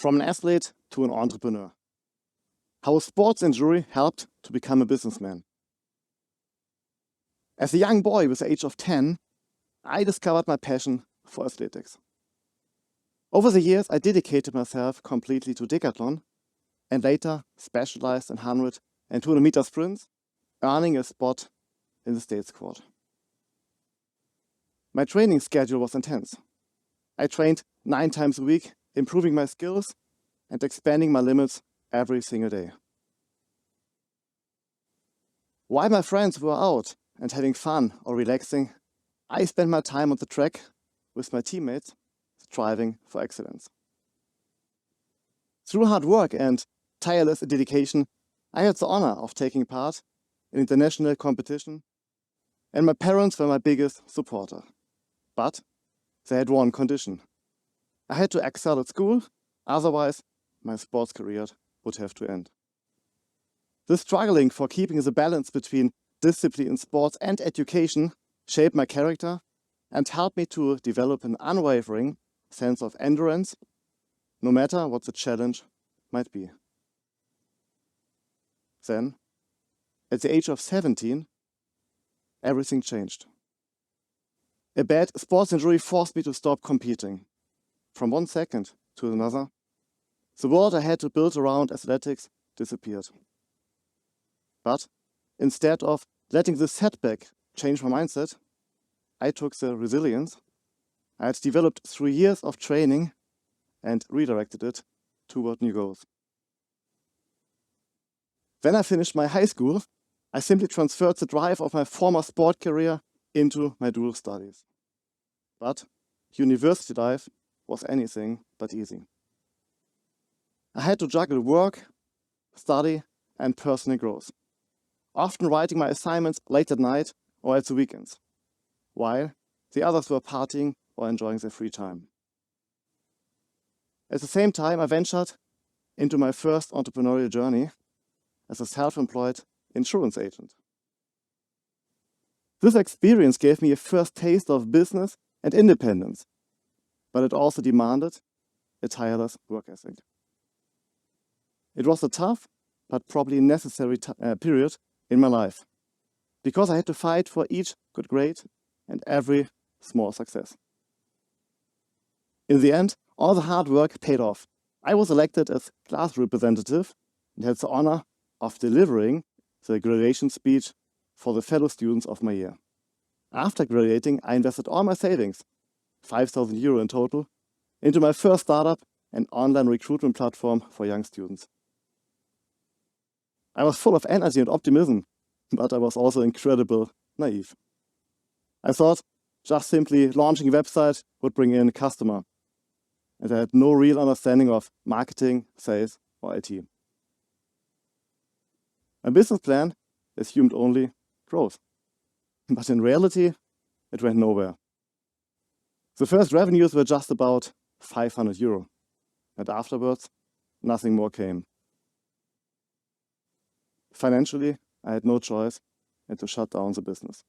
From an athlete to an entrepreneur. How a sports injury helped to become a businessman. As a young boy with the age of 10, I discovered my passion for athletics. Over the years, I dedicated myself completely to decathlon and later specialized in 100 and 200 meter sprints, earning a spot in the state squad. My training schedule was intense. I trained 9 times a week, improving my skills and expanding my limits every single day. While my friends were out and having fun or relaxing, I spent my time on the track with my teammates, striving for excellence. Through hard work and tireless dedication, I had the honor of taking part in international competition, and my parents were my biggest supporter. But they had one condition. I had to excel at school, otherwise my sports career would have to end. This struggling for keeping the balance between discipline in sports and education shaped my character and helped me to develop an unwavering sense of endurance, no matter what the challenge might be. Then, at the age of 17, everything changed. A bad sports injury forced me to stop competing. From one second to another, the world I had to build around athletics disappeared. But instead of letting this setback change my mindset, I took the resilience I had developed through years of training and redirected it toward new goals. When I finished my high school, I simply transferred the drive of my former sport career into my dual studies. But university life was anything but easy. I had to juggle work, study, and personal growth, often writing my assignments late at night or at the weekends, while the others were partying or enjoying their free time. At the same time, I ventured into my first entrepreneurial journey as a self-employed insurance agent. This experience gave me a first taste of business and independence, but it also demanded a tireless work ethic. It was a tough but probably necessary period in my life, because I had to fight for each good grade and every small success. In the end, all the hard work paid off. I was elected as class representative and had the honor of delivering the graduation speech for the fellow students of my year. After graduating, I invested all my savings, €5,000 in total, into my first startup, an online recruitment platform for young students. I was full of energy and optimism, but I was also incredibly naive. I thought just simply launching a website would bring in a customer, and I had no real understanding of marketing, sales, or IT. My business plan assumed only growth, but in reality, it went nowhere. The first revenues were just about €500, and afterwards, nothing more came. Financially, I had no choice and to shut down the business.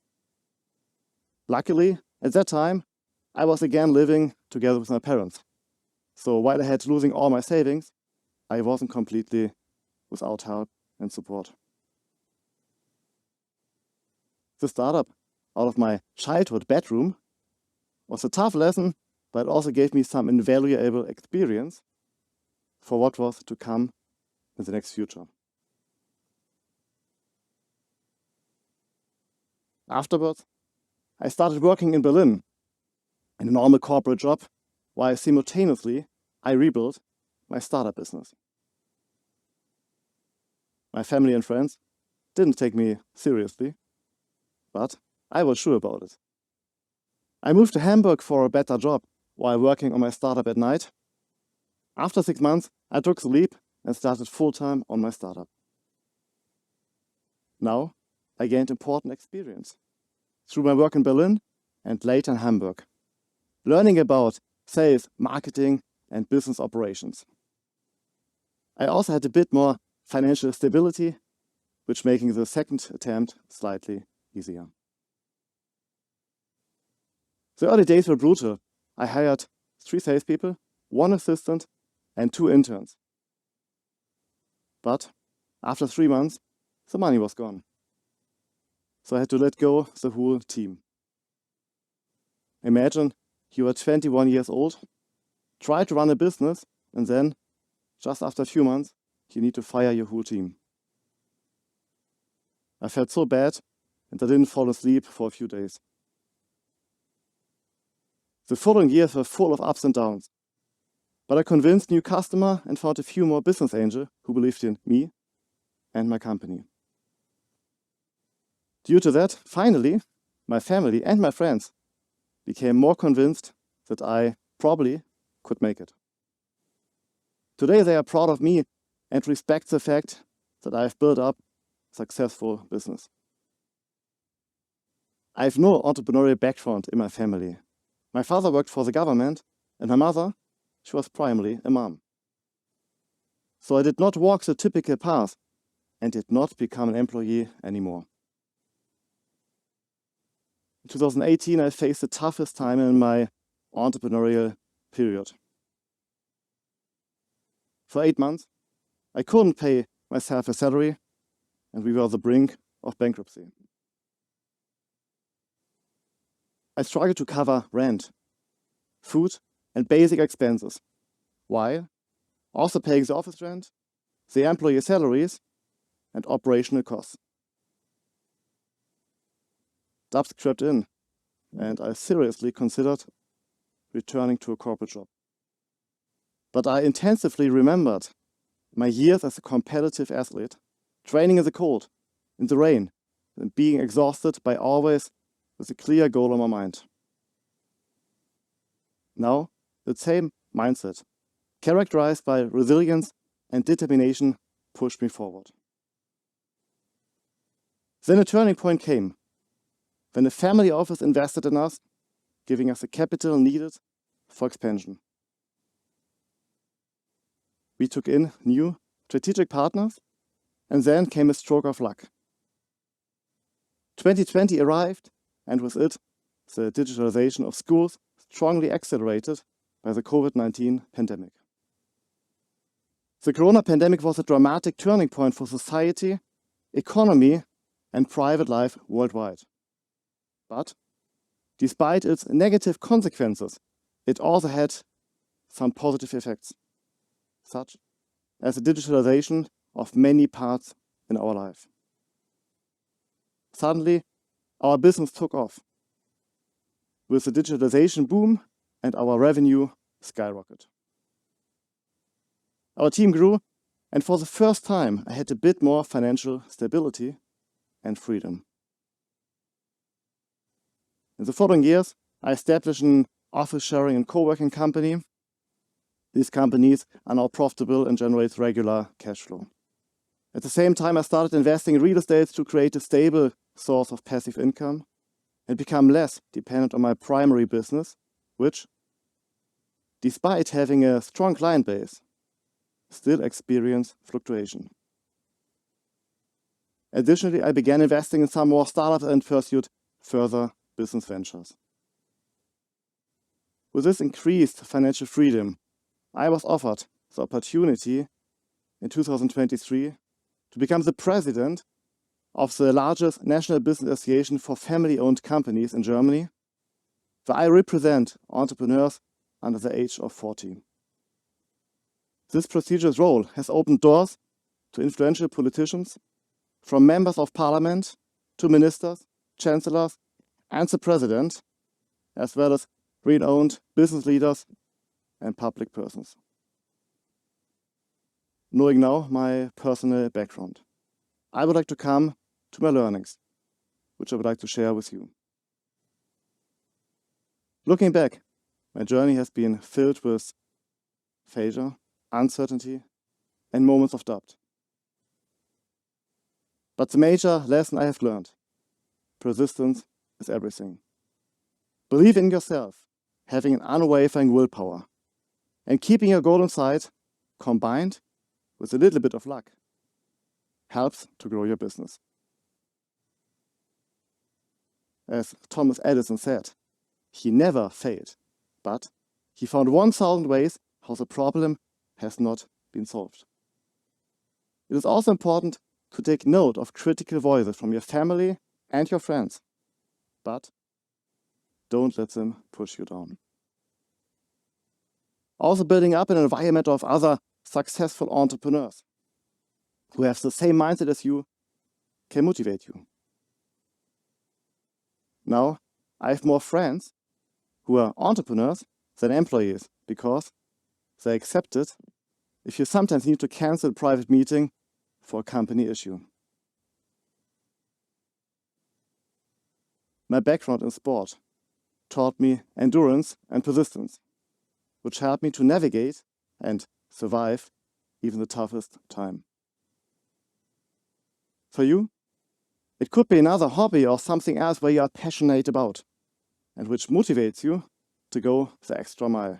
Luckily, at that time, I was again living together with my parents. So while I had losing all my savings, I wasn't completely without help and support. The startup out of my childhood bedroom was a tough lesson, but it also gave me some invaluable experience for what was to come in the next future. Afterwards, I started working in Berlin in a normal corporate job, while simultaneously I rebuilt my startup business. My family and friends didn't take me seriously, but I was sure about it. I moved to Hamburg for a better job while working on my startup at night. After 6 months, I took the leap and started full-time on my startup. Now, I gained important experience through my work in Berlin and later in Hamburg, learning about sales, marketing, and business operations. I also had a bit more financial stability, which making the second attempt slightly easier. The early days were brutal. I hired 3 salespeople, 1 assistant, and 2 interns. But after 3 months, the money was gone. So I had to let go the whole team. Imagine you are 21 years old, try to run a business, and then, just after a few months, you need to fire your whole team. I felt so bad, and I didn't fall asleep for a few days. The following years were full of ups and downs, but I convinced new customer and found a few more business angels who believed in me and my company. Due to that, finally, my family and my friends became more convinced that I probably could make it. Today they are proud of me and respect the fact that I've built up a successful business. I have no entrepreneurial background in my family. My father worked for the government, and my mother, she was primarily a mom. So I did not walk the typical path and did not become an employee anymore. In 2018, I faced the toughest time in my entrepreneurial period. For 8 months, I couldn't pay myself a salary, and we were on the brink of bankruptcy. I struggled to cover rent, food, and basic expenses, while also paying the office rent, the employee salaries, and operational costs. Dubs crept in, and I seriously considered returning to a corporate job. But I intensively remembered my years as a competitive athlete, training in the cold, in the rain, and being exhausted by always with a clear goal on my mind. Now, the same mindset, characterized by resilience and determination, pushed me forward. Then a turning point came, when the family office invested in us, giving us the capital needed for expansion. We took in new strategic partners, and then came a stroke of luck. 2020 arrived, and with it, the digitalization of schools strongly accelerated by the COVID-19 pandemic. The corona pandemic was a dramatic turning point for society, economy, and private life worldwide. But despite its negative consequences, it also had some positive effects, such as the digitalization of many parts in our life. Suddenly, our business took off, with the digitalization boom, and our revenue skyrocketed. Our team grew, and for the first time, I had a bit more financial stability and freedom. In the following years, I established an office sharing and co-working company. These companies are now profitable and generate regular cash flow. At the same time, I started investing in real estate to create a stable source of passive income and become less dependent on my primary business, which, despite having a strong client base, still experience fluctuation. Additionally, I began investing in some more startups and pursued further business ventures. With this increased financial freedom, I was offered the opportunity in 2023 to become the president of the largest national business association for family-owned companies in Germany, where I represent entrepreneurs under the age of 40. This prestigious role has opened doors to influential politicians, from members of parliament to ministers, chancellors, and the president, as well as renowned business leaders and public persons. Knowing now my personal background, I would like to come to my learnings, which I would like to share with you. Looking back, my journey has been filled with failure, uncertainty, and moments of doubt. But the major lesson I have learned: persistence is everything. Believe in yourself, having an unwavering willpower, and keeping your goal in sight, combined with a little bit of luck, helps to grow your business. As Thomas Edison said, he never failed, but he found 1,000 ways how the problem has not been solved. It is also important to take note of critical voices from your family and your friends, but don't let them push you down. Also building up an environment of other successful entrepreneurs who have the same mindset as you can motivate you. Now, I have more friends who are entrepreneurs than employees because they accept it if you sometimes need to cancel a private meeting for a company issue. My background in sport taught me endurance and persistence, which helped me to navigate and survive even the toughest time. For you, it could be another hobby or something else where you are passionate about and which motivates you to go the extra mile.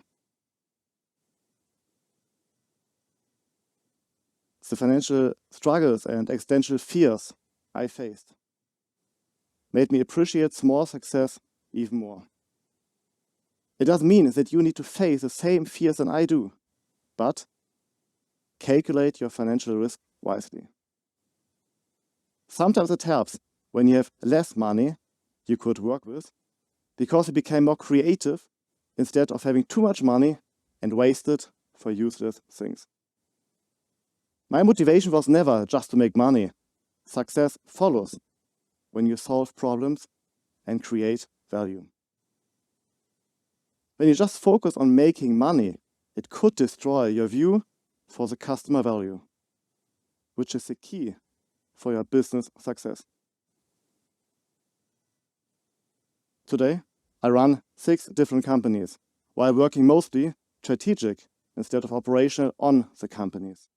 The financial struggles and existential fears I faced made me appreciate small success even more. It doesn't mean that you need to face the same fears than I do, but calculate your financial risk wisely. Sometimes it helps when you have less money you could work with, because you became more creative instead of having too much money and waste it for useless things. My motivation was never just to make money. Success follows when you solve problems and create value. When you just focus on making money, it could destroy your view for the customer value, which is the key for your business success. Today, I run 6 different companies while working mostly strategic instead of operational on the companies.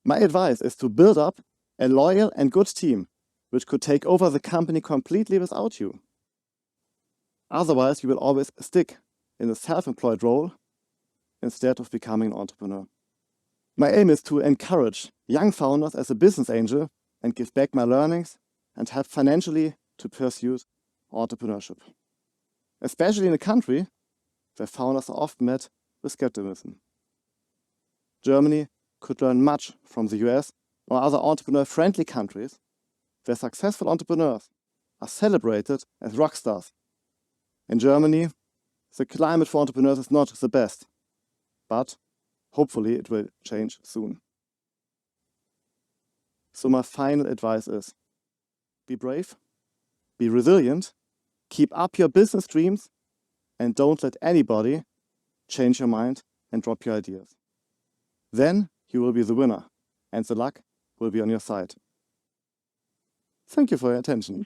My advice is to build up a loyal and good team which could take over the company completely without you. Otherwise, you will always stick in a self-employed role instead of becoming an entrepreneur. My aim is to encourage young founders as a business angel and give back my learnings and help financially to pursue entrepreneurship, especially in a country where founders are often met with skepticism. Germany could learn much from the US or other entrepreneur-friendly countries where successful entrepreneurs are celebrated as rock stars. In Germany, the climate for entrepreneurs is not the best, but hopefully it will change soon. So my final advice is, be brave, be resilient, keep up your business dreams, and don't let anybody change your mind and drop your ideas. Then you will be the winner, and the luck will be on your side. Thank you for your attention.